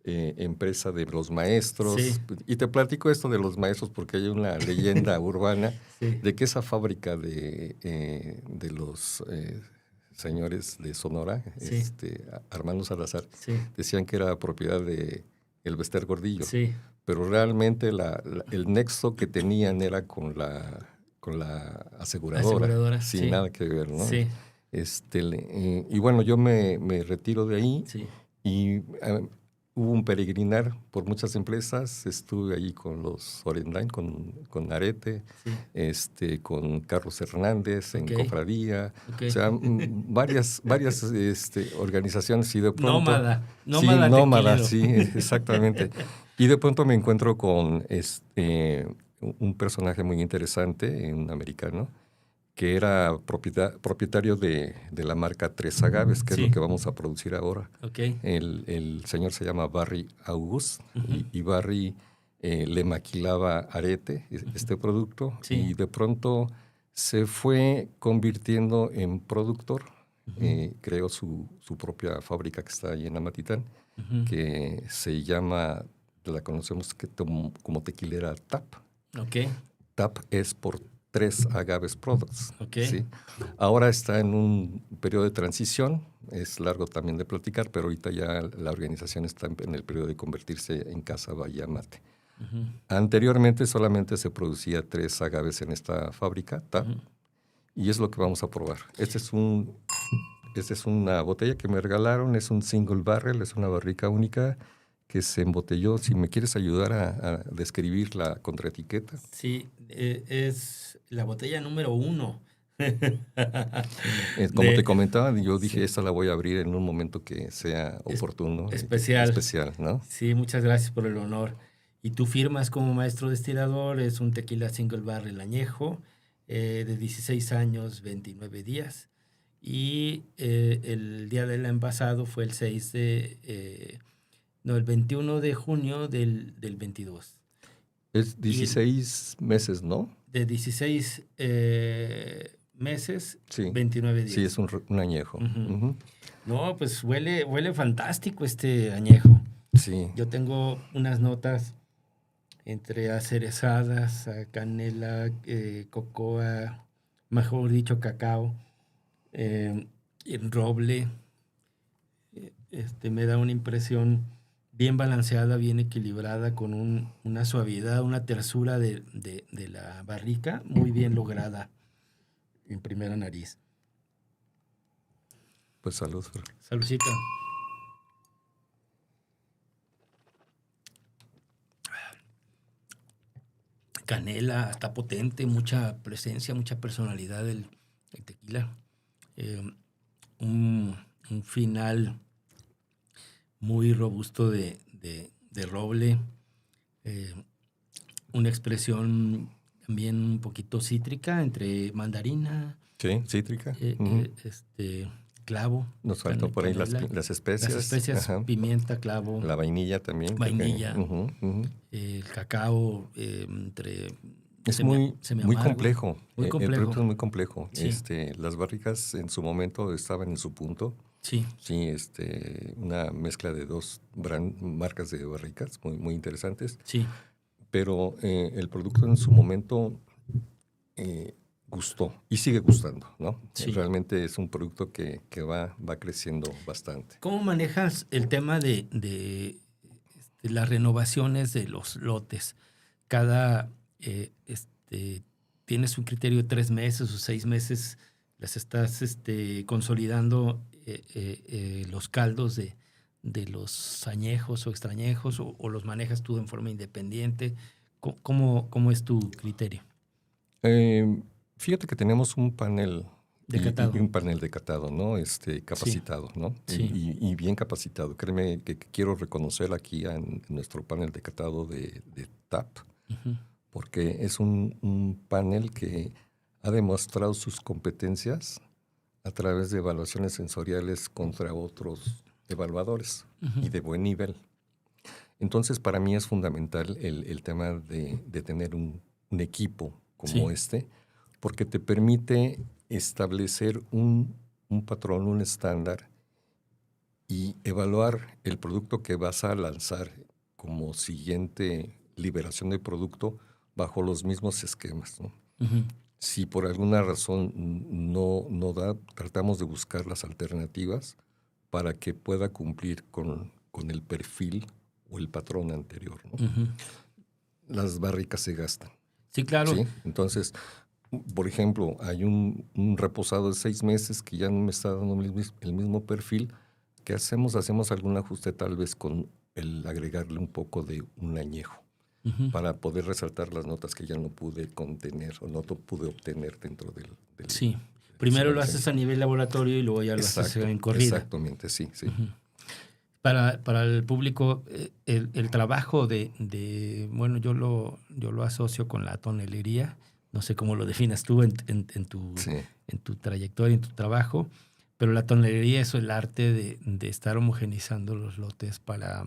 empresa de los maestros. Sí. Y te platico esto de los maestros porque hay una leyenda urbana de que esa fábrica de los señores de Sonora, Armando Salazar, decían que era propiedad de Elbester Gordillo. Sí. Pero realmente el nexo que tenían era con la aseguradora, sin nada que ver, ¿no? Sí. Y bueno, yo me retiro de ahí y hubo un peregrinar por muchas empresas. Estuve ahí con los Orendain, con Arete, con Carlos Hernández, en Cofradía. O sea, varias organizaciones. Y de pronto, nómada, sí, exactamente. Y de pronto me encuentro con un personaje muy interesante, un americano, que era propietario de la marca Tres Agaves, que es lo que vamos a producir ahora. Okay. El señor se llama Barry August, y Barry le maquilaba Arete, este producto, y de pronto se fue convirtiendo en productor. Creó su propia fábrica que está ahí en Amatitán, que se llama, la conocemos como tequilera TAP. Okay. TAP es por Tres Agaves Products. Okay. ¿Sí? Ahora está en un periodo de transición, es largo también de platicar, pero ahorita ya la organización está en el periodo de convertirse en Casa Bahía Mate. Anteriormente solamente se producía 3 agaves en esta fábrica, TAP, y es lo que vamos a probar. Esta es una botella que me regalaron, es un single barrel, es una barrica única que se embotelló. Si me quieres ayudar a describir la contraetiqueta. Sí, es la botella número 1. Como te comentaba, yo dije, esta la voy a abrir en un momento que sea oportuno. Especial. Especial, ¿no? Sí, muchas gracias por el honor. Y tú firmas como maestro destilador, es un tequila single barrel añejo de 16 años, 29 días. Y el día del envasado fue el 21 de junio del 22. Es 16 meses, ¿no? De 16 meses, Sí. 29 días. Sí, es un añejo. Uh-huh. No, pues huele fantástico este añejo. Sí. Yo tengo unas notas entre acerezadas, a canela, cocoa, mejor dicho, cacao, roble. Me da una impresión bien balanceada, bien equilibrada, con una suavidad, una tersura de la barrica muy bien lograda en primera nariz. Pues salud. Saludcita. Canela, está potente, mucha presencia, mucha personalidad del tequila. Un final muy robusto de roble. Una expresión también un poquito cítrica entre mandarina. Sí, cítrica. Clavo. Nos faltó por ahí las especias. Las especias, ajá. Pimienta, clavo. La vainilla también. Vainilla. El cacao entre... Es muy complejo. Muy complejo. El producto es muy complejo. Sí. Las barricas en su momento estaban en su punto. Sí. Sí, una mezcla de dos marcas de barricas muy, muy interesantes. Sí. Pero el producto en su momento gustó y sigue gustando, ¿no? Sí. Realmente es un producto que va creciendo bastante. ¿Cómo manejas el tema de las renovaciones de los lotes? ¿Tienes un criterio de 3 meses o 6 meses? ¿Las estás consolidando los caldos de los añejos o extrañejos o los manejas tú en forma independiente? ¿Cómo es tu criterio? Fíjate que tenemos un panel de catado. Y un panel de catado, ¿no? Capacitado, sí. ¿no? Sí. Y bien capacitado. Créeme que quiero reconocer aquí en nuestro panel de catado de TAP, uh-huh. Porque es un panel que ha demostrado sus competencias a través de evaluaciones sensoriales contra otros evaluadores, uh-huh. Y de buen nivel. Entonces, para mí es fundamental el tema de tener un equipo como sí. Porque te permite establecer un patrón, un estándar y evaluar el producto que vas a lanzar como siguiente liberación de producto bajo los mismos esquemas, ¿no? Uh-huh. Si por alguna razón no da, tratamos de buscar las alternativas para que pueda cumplir con el perfil o el patrón anterior, ¿no? Uh-huh. Las barricas se gastan. Sí, claro. ¿Sí? Entonces, por ejemplo, hay un reposado de 6 meses que ya no me está dando el mismo perfil. ¿Qué hacemos? Hacemos algún ajuste tal vez con el agregarle un poco de un añejo, uh-huh. Para poder resaltar las notas que ya no pude contener o no pude obtener dentro del sí. Primero lo haces a nivel laboratorio y luego ya lo haces en corrida. Exactamente, sí. Uh-huh. Para el público, el trabajo bueno, yo lo asocio con la tonelería. No sé cómo lo definas tú en tu trayectoria, en tu trabajo, pero la tonelería es el arte de estar homogenizando los lotes para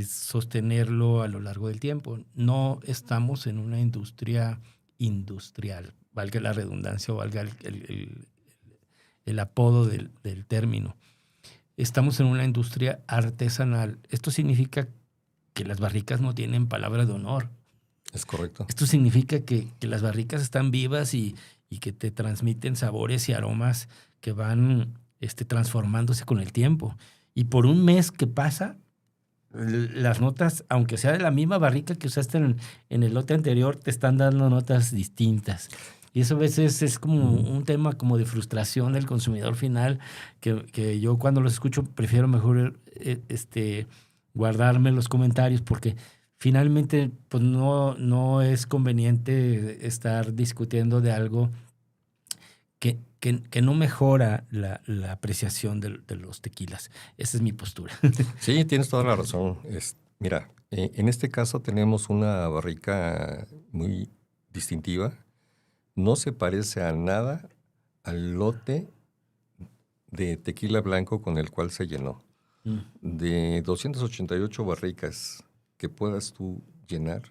sostenerlo a lo largo del tiempo. No estamos en una industria industrial, valga la redundancia o valga el apodo del término. Estamos en una industria artesanal. Esto significa que las barricas no tienen palabra de honor. Es correcto. Esto significa que las barricas están vivas y que te transmiten sabores y aromas que van transformándose con el tiempo. Y por un mes que pasa, las notas, aunque sea de la misma barrica que usaste en el lote anterior, te están dando notas distintas. Y eso a veces es como un tema como de frustración del consumidor final, que yo cuando los escucho prefiero mejor guardarme los comentarios porque finalmente pues no es conveniente estar discutiendo de algo que no mejora la apreciación de los tequilas. Esa es mi postura. Sí, tienes toda la razón. Mira, en este caso tenemos una barrica muy distintiva. No se parece a nada al lote de tequila blanco con el cual se llenó. De 288 barricas que puedas tú llenar,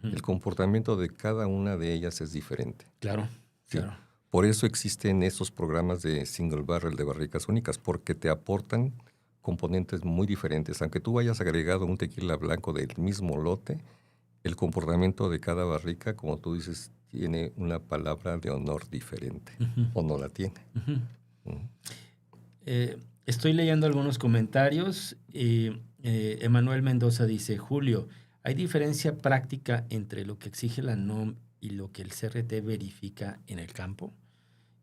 el comportamiento de cada una de ellas es diferente. Claro, Sí. claro. Por eso existen estos programas de single barrel, de barricas únicas, porque te aportan componentes muy diferentes. Aunque tú hayas agregado un tequila blanco del mismo lote, el comportamiento de cada barrica, como tú dices, tiene una palabra de honor diferente, o no la tiene. Estoy leyendo algunos comentarios. Emanuel Mendoza dice, Julio, ¿hay diferencia práctica entre lo que exige la NOM y lo que el CRT verifica en el campo?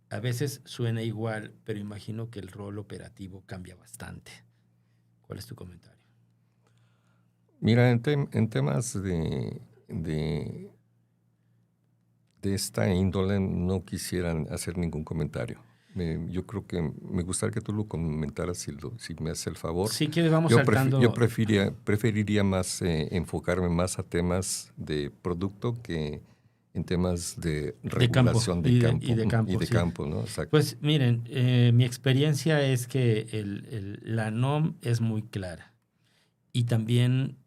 A veces suena igual, pero imagino que el rol operativo cambia bastante. ¿Cuál es tu comentario? Mira, en temas de esta índole no quisieran hacer ningún comentario. Yo creo que me gustaría que tú lo comentaras si me haces el favor. Si quieres, vamos Yo saltando. Yo preferiría más enfocarme más a temas de producto que en temas de regulación de campo. Y de campo, y de sí. campo, ¿no? Exacto. Pues miren, mi experiencia es que la NOM es muy clara y también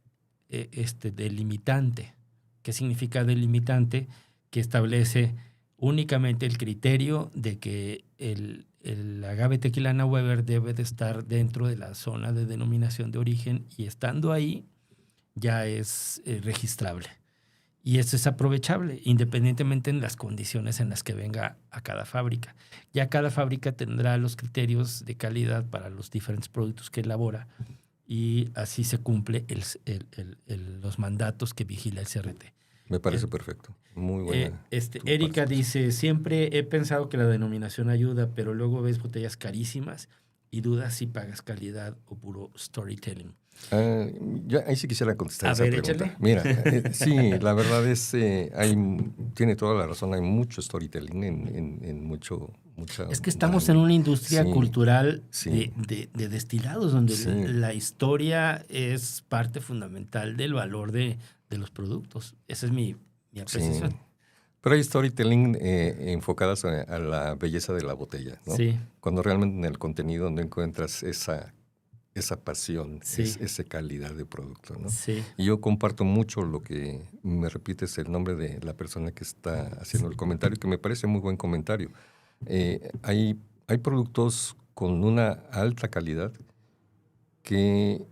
delimitante. ¿Qué significa delimitante? Que establece únicamente el criterio de que el agave tequilana Weber debe de estar dentro de la zona de denominación de origen y estando ahí ya es registrable. Y eso es aprovechable, independientemente en las condiciones en las que venga a cada fábrica. Ya cada fábrica tendrá los criterios de calidad para los diferentes productos que elabora y así se cumple los mandatos que vigila el CRT. Me parece perfecto. Muy buena. Erika dice, siempre he pensado que la denominación ayuda, pero luego ves botellas carísimas y dudas si pagas calidad o puro storytelling. Ahí sí quisiera contestar A esa ver, pregunta. échale. Mira, sí, la verdad es, tiene toda la razón, hay mucho storytelling en mucha... Es que estamos en una industria cultural sí. de destilados, donde Sí. la historia es parte fundamental del valor de los productos. Esa es mi apreciación. Sí. Pero hay storytelling enfocadas a la belleza de la botella, ¿no? Sí. Cuando realmente en el contenido no encuentras esa pasión, Sí. esa calidad de producto, ¿no? Sí. Y yo comparto mucho lo que me repites, el nombre de la persona que está haciendo el comentario, que me parece muy buen comentario. Hay productos con una alta calidad que...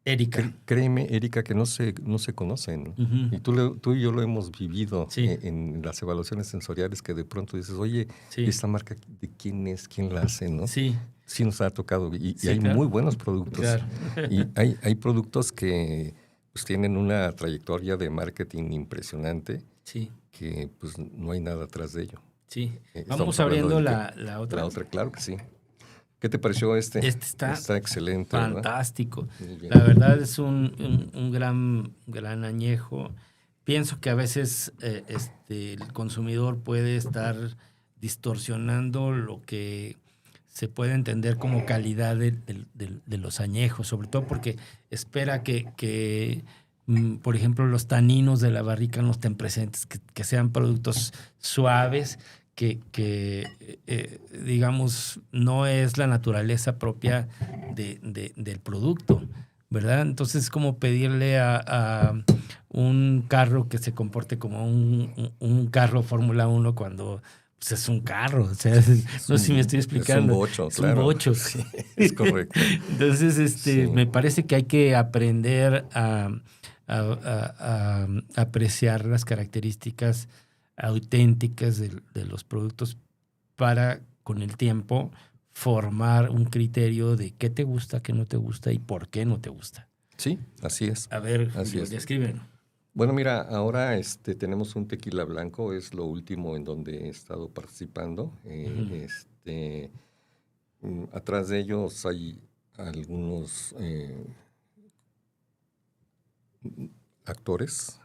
Erika. Créeme, Erika, que no se conocen. Uh-huh. Y tú y yo lo hemos vivido Sí. en las evaluaciones sensoriales, que de pronto dices, oye, Sí. ¿esta marca de quién es? ¿Quién la hace? ¿No? Sí. Sí nos ha tocado. Y Sí, hay claro. muy buenos productos. Claro. Y hay productos que pues, tienen una trayectoria de marketing impresionante, Sí. que pues no hay nada atrás de ello. Sí. Estamos Vamos hablando abriendo de la otra. La otra, claro que sí. ¿Qué te pareció este? Está excelente. Fantástico. Muy bien. La verdad es un gran añejo. Pienso que a veces el consumidor puede estar distorsionando lo que se puede entender como calidad de los añejos, sobre todo porque espera que por ejemplo, los taninos de la barrica no estén presentes, que sean productos suaves, que digamos, no es la naturaleza propia del producto, ¿verdad? Entonces es como pedirle a un carro que se comporte como un carro Fórmula 1 cuando pues, es un carro. O sea, no sé si me estoy explicando. Es un bocho, claro. Un bocho. Sí, es correcto. Entonces, Sí. me parece que hay que aprender a apreciar las características auténticas de los productos para, con el tiempo, formar un criterio de qué te gusta, qué no te gusta y por qué no te gusta. Sí, así es. A ver, Así Julio, es. describen. Bueno, mira, ahora tenemos un tequila blanco, es lo último en donde he estado participando. Atrás de ellos hay algunos actores,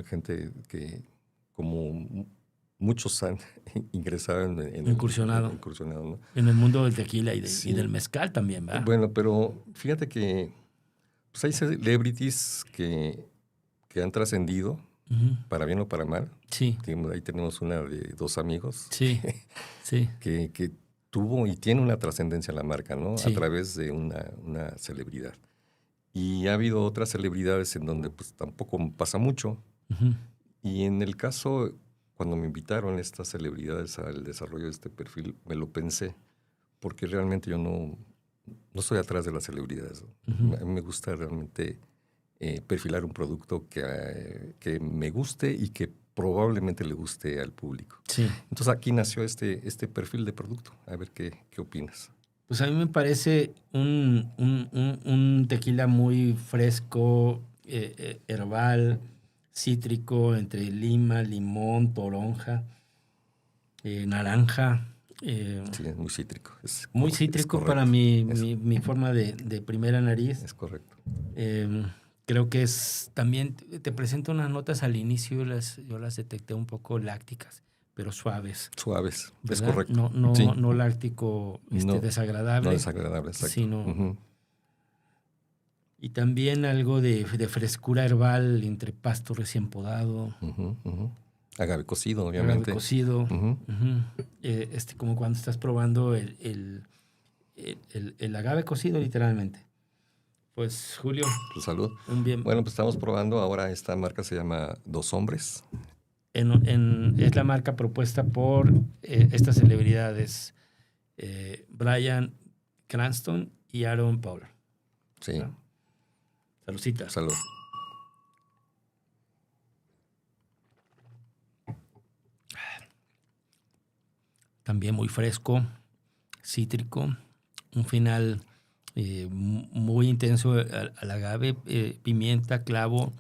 gente que como muchos han ingresado Incursionado. ¿no? En el mundo del tequila y Sí. del mezcal también, ¿verdad? Bueno, pero fíjate que pues hay celebrities que han trascendido, Ujú. para bien o para mal. Sí, Ahí tenemos una de 2 amigos sí, sí, que tuvo y tiene una trascendencia en la marca, ¿no? Sí. A través de una celebridad. Y ha habido otras celebridades en donde pues tampoco pasa mucho. ujú, Y en el caso, cuando me invitaron estas celebridades al desarrollo de este perfil, me lo pensé, porque realmente yo no estoy atrás de las celebridades, ¿no? Ujú. A mí me gusta realmente perfilar un producto que me guste y que probablemente le guste al público. sí. Entonces aquí nació este perfil de producto. A ver qué opinas. Pues a mí me parece un tequila muy fresco, herbal, cítrico, entre lima, limón, toronja, naranja. Sí, es muy cítrico. Muy Es cítrico correcto. para mi forma de primera nariz. Es correcto. Creo que también te presento unas notas al inicio, yo las detecté un poco lácticas, pero suaves. Suaves. Es ¿Verdad? correcto. No, Sí. no láctico No, desagradable. No desagradable, exacto. Sino, Ujú. y también algo de frescura herbal entre pasto recién podado, Ujú, ujú. Agave cocido, agave obviamente. cocido. Ujú. Ujú. Como cuando estás probando el agave cocido, literalmente. Pues, Julio, Tu salud. un bien. Bueno, pues estamos probando ahora esta marca, se llama Dos Hombres. Es la marca propuesta por estas celebridades, Bryan Cranston y Aaron Paul. Sí, Ah. Saludcita. salud. También muy fresco, cítrico, un final muy intenso al agave, pimienta, clavo.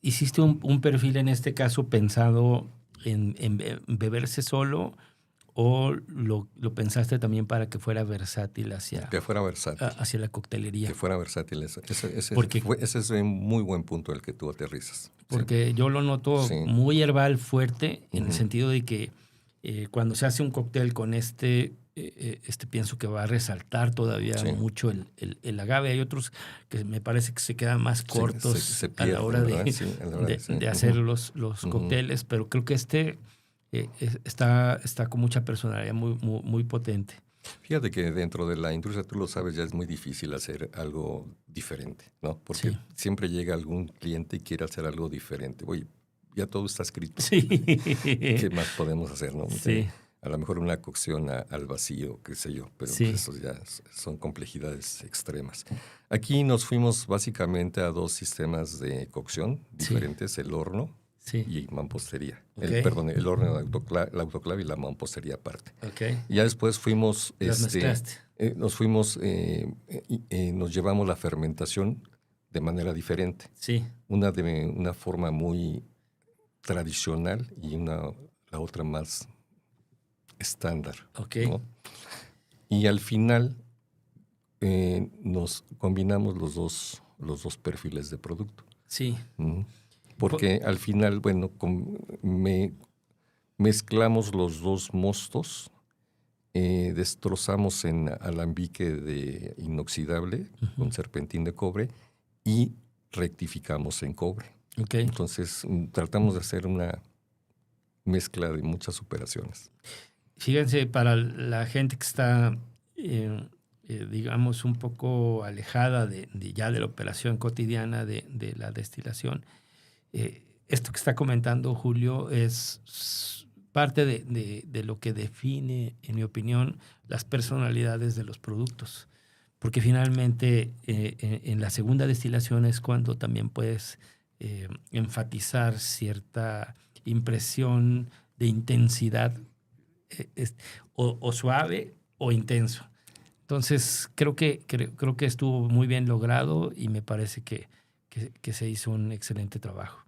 Hiciste un perfil en este caso pensado en beberse solo, o lo pensaste también para que fuera versátil Que fuera versátil. hacia la coctelería. Que fuera versátil. Ese Porque- es un muy buen punto el que tú aterrizas. Porque yo lo noto Sí. muy herbal, fuerte, en el Ujú. sentido de que cuando se hace un cóctel con pienso que va a resaltar todavía Sí. mucho el agave. Hay otros que me parece que se quedan más Sí, cortos se a la pierden, hora ¿verdad? Sí, a la hora de sí. hacer Ujú. los Ujú. cócteles, pero creo que está con mucha personalidad, muy, muy, muy potente. Fíjate que dentro de la industria, tú lo sabes, ya es muy difícil hacer algo diferente, ¿no? Porque Sí. siempre llega algún cliente y quiere hacer algo diferente. Oye, ya todo está escrito. Sí. ¿Qué más podemos hacer, no? Sí. A lo mejor una cocción al vacío, qué sé yo, pero Sí. pues eso ya son complejidades extremas. Aquí nos fuimos básicamente a 2 sistemas de cocción Sí. diferentes, el horno Sí. y mampostería. Ok. El horno, la autoclave y la mampostería aparte. Ok. Y ya después fuimos, Las mezclaste. nos llevamos la fermentación de manera diferente. Sí. Una de una forma muy tradicional y la otra más estándar. Ok. ¿no? Y al final nos combinamos los dos perfiles de producto. Sí. Ujú. Porque al final, bueno, mezclamos los 2 mostos, destrozamos en alambique de inoxidable con serpentín de cobre y rectificamos en cobre. Ok. Entonces tratamos de hacer una mezcla de muchas operaciones. Fíjense, para la gente que está, digamos, un poco alejada de la operación cotidiana de la destilación, esto que está comentando Julio es parte de lo que define, en mi opinión, las personalidades de los productos. Porque finalmente en la segunda destilación es cuando también puedes enfatizar cierta impresión de intensidad, o suave o intenso. Entonces creo que estuvo muy bien logrado y me parece que se hizo un excelente trabajo.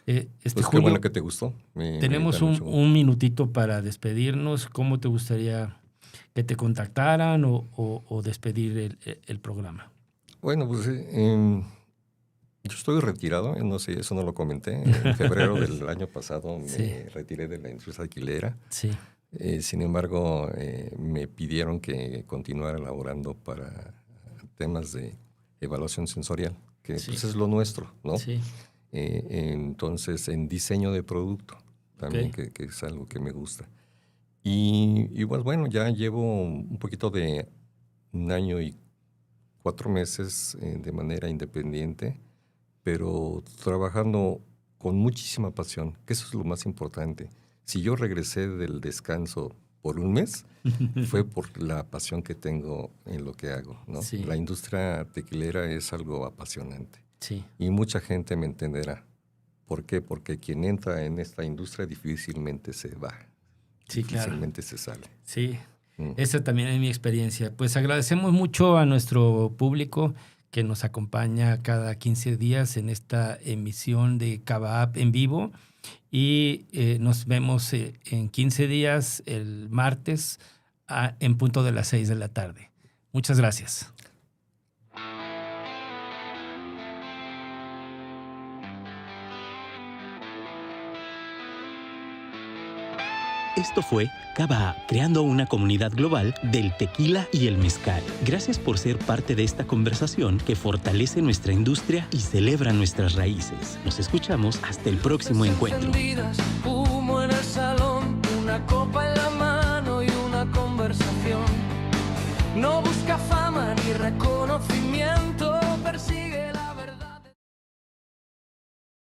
Pues Julio, qué bueno que te gustó. tenemos me da mucho gusto. un minutito para despedirnos. ¿Cómo te gustaría que te contactaran o despedir el programa? Bueno, pues Yo estoy retirado, no sé, eso no lo comenté. En febrero del año pasado Sí. me retiré de la industria alquilera. Sí, Sin embargo, me pidieron que continuara elaborando para temas de evaluación sensorial, que Sí. pues es lo nuestro, ¿no? sí, Entonces, en diseño de producto, también, Ok. que es algo que me gusta. Y pues bueno, ya llevo un poquito de 1 año y 4 meses de manera independiente, pero trabajando con muchísima pasión, que eso es lo más importante. Si yo regresé del descanso por 1 mes, fue por la pasión que tengo en lo que hago, ¿no? Sí. La industria tequilera es algo apasionante sí, y mucha gente me entenderá. ¿Por qué? Porque quien entra en esta industria difícilmente se va, sí, claro. difícilmente se sale. Sí, Mm. esa también es mi experiencia. Pues agradecemos mucho a nuestro público que nos acompaña cada 15 días en esta emisión de Cava App en vivo y nos vemos en 15 días el martes en punto de las 6 de la tarde. Muchas gracias. Esto fue Cava App, creando una comunidad global del tequila y el mezcal. Gracias por ser parte de esta conversación que fortalece nuestra industria y celebra nuestras raíces. Nos escuchamos hasta el próximo encuentro. Encendidas, humo en el salón, una copa en la mano y una conversación. No busca fama ni reconocimiento, persigue la